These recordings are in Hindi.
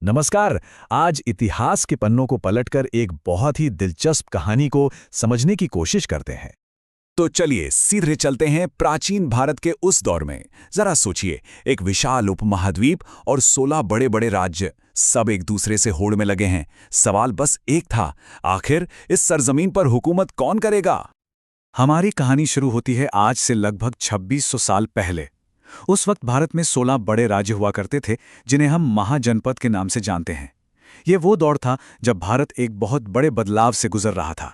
नमस्कार। आज इतिहास के पन्नों को पलटकर एक बहुत ही दिलचस्प कहानी को समझने की कोशिश करते हैं। तो चलिए सीधे चलते हैं प्राचीन भारत के उस दौर में। जरा सोचिए, एक विशाल उपमहाद्वीप और 16 बड़े बड़े राज्य, सब एक दूसरे से होड़ में लगे हैं। सवाल बस एक था, आखिर इस सरजमीन पर हुकूमत कौन करेगा? हमारी कहानी शुरू होती है आज से लगभग 2600 साल पहले। उस वक्त भारत में 16 बड़े राज्य हुआ करते थे, जिन्हें हम महाजनपद के नाम से जानते हैं। ये वो दौर था जब भारत एक बहुत बड़े बदलाव से गुजर रहा था।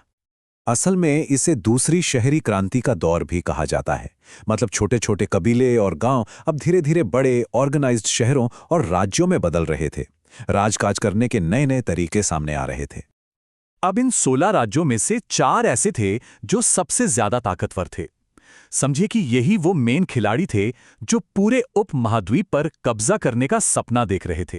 असल में इसे दूसरी शहरी क्रांति का दौर भी कहा जाता है। मतलब छोटे छोटे कबीले और गांव अब धीरे धीरे बड़े ऑर्गेनाइज्ड शहरों और राज्यों में बदल रहे थे। राजकाज करने के नए नए तरीके सामने आ रहे थे। अब इन 16 राज्यों में से 4 ऐसे थे जो सबसे ज्यादा ताकतवर थे। समझिए कि यही वो मेन खिलाड़ी थे जो पूरे उपमहाद्वीप पर कब्जा करने का सपना देख रहे थे।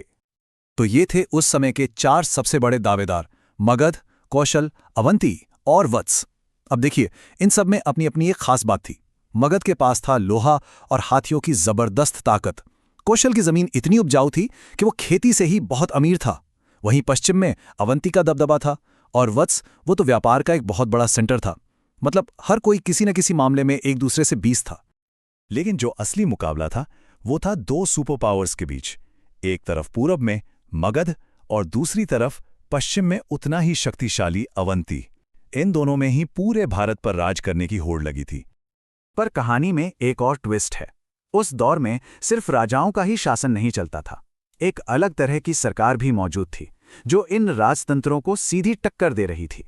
तो ये थे उस समय के 4 सबसे बड़े दावेदार: मगध, कौशल, अवंती और वत्स। अब देखिए, इन सब में अपनी अपनी एक खास बात थी। मगध के पास था लोहा और हाथियों की जबरदस्त ताकत। कौशल की जमीन इतनी उपजाऊ थी कि वो खेती से ही बहुत अमीर था। वहीं पश्चिम में अवंती का दबदबा था, और वत्स वो तो व्यापार का एक बहुत बड़ा सेंटर था। मतलब हर कोई किसी न किसी मामले में एक दूसरे से 20 था। लेकिन जो असली मुकाबला था वो था 2 सुपर पावर्स के बीच। एक तरफ पूरब में मगध और दूसरी तरफ पश्चिम में उतना ही शक्तिशाली अवंती। इन दोनों में ही पूरे भारत पर राज करने की होड़ लगी थी। पर कहानी में एक और ट्विस्ट है। उस दौर में सिर्फ राजाओं का ही शासन नहीं चलता था। एक अलग तरह की सरकार भी मौजूद थी जो इन राजतंत्रों को सीधी टक्कर दे रही थी।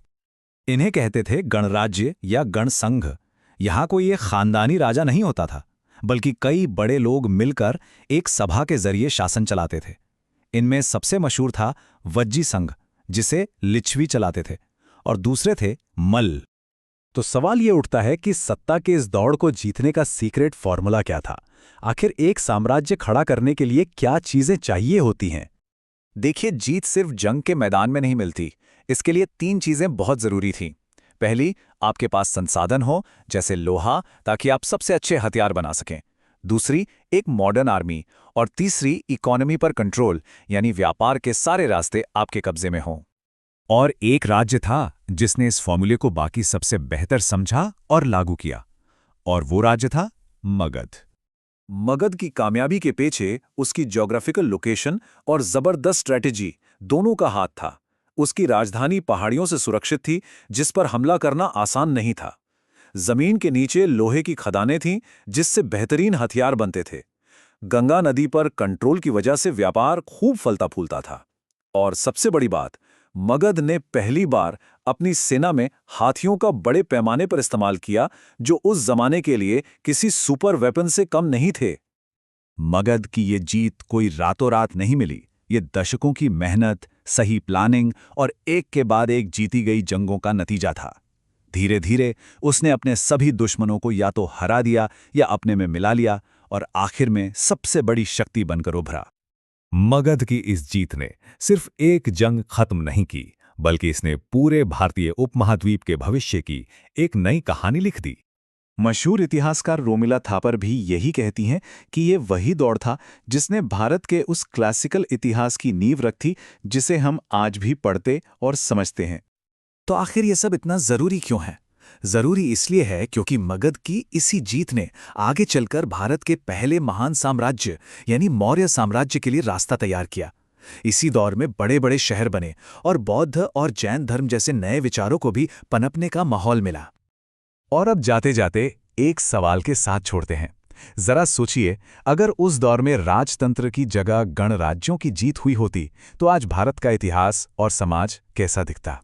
इन्हें कहते थे गणराज्य या गणसंघ। यहाँ कोई एक खानदानी राजा नहीं होता था, बल्कि कई बड़े लोग मिलकर एक सभा के जरिए शासन चलाते थे। इनमें सबसे मशहूर था वज्जी संघ, जिसे लिच्छवी चलाते थे, और दूसरे थे मल्ल। तो सवाल ये उठता है कि सत्ता के इस दौड़ को जीतने का सीक्रेट फॉर्मूला क्या था? आखिर एक साम्राज्य खड़ा करने के लिए क्या चीजें चाहिए होती हैं? देखिए, जीत सिर्फ जंग के मैदान में नहीं मिलती। इसके लिए 3 चीजें बहुत जरूरी थीं। पहली, आपके पास संसाधन हो, जैसे लोहा, ताकि आप सबसे अच्छे हथियार बना सकें। दूसरी, एक मॉडर्न आर्मी। और तीसरी, इकोनॉमी पर कंट्रोल, यानी व्यापार के सारे रास्ते आपके कब्जे में हों। और एक राज्य था जिसने इस फॉर्मूले को बाकी सबसे बेहतर समझा और लागू किया, और वो राज्य था मगध। मगध की कामयाबी के पीछे उसकी ज्योग्राफिकल लोकेशन और जबरदस्त स्ट्रेटेजी दोनों का हाथ था। उसकी राजधानी पहाड़ियों से सुरक्षित थी, जिस पर हमला करना आसान नहीं था। जमीन के नीचे लोहे की खदानें थीं, जिससे बेहतरीन हथियार बनते थे। गंगा नदी पर कंट्रोल की वजह से व्यापार खूब फलता फूलता था। और सबसे बड़ी बात, मगध ने पहली बार अपनी सेना में हाथियों का बड़े पैमाने पर इस्तेमाल किया, जो उस जमाने के लिए किसी सुपर वेपन से कम नहीं थे। मगध की ये जीत कोई रातों रात नहीं मिली। ये दशकों की मेहनत, सही प्लानिंग और एक के बाद एक जीती गई जंगों का नतीजा था। धीरे धीरे उसने अपने सभी दुश्मनों को या तो हरा दिया या अपने में मिला लिया, और आखिर में सबसे बड़ी शक्ति बनकर उभरा। मगध की इस जीत ने सिर्फ एक जंग खत्म नहीं की, बल्कि इसने पूरे भारतीय उपमहाद्वीप के भविष्य की एक नई कहानी लिख दी। मशहूर इतिहासकार रोमिला थापर भी यही कहती हैं कि ये वही दौर था जिसने भारत के उस क्लासिकल इतिहास की नींव रखी जिसे हम आज भी पढ़ते और समझते हैं। तो आखिर ये सब इतना जरूरी क्यों है? जरूरी इसलिए है क्योंकि मगध की इसी जीत ने आगे चलकर भारत के पहले महान साम्राज्य यानी मौर्य साम्राज्य के लिए रास्ता तैयार किया। इसी दौर में बड़े बड़े शहर बने और बौद्ध और जैन धर्म जैसे नए विचारों को भी पनपने का माहौल मिला। और अब जाते जाते एक सवाल के साथ छोड़ते हैं। जरा सोचिए, अगर उस दौर में राजतंत्र की जगह गणराज्यों की जीत हुई होती तो आज भारत का इतिहास और समाज कैसा दिखता?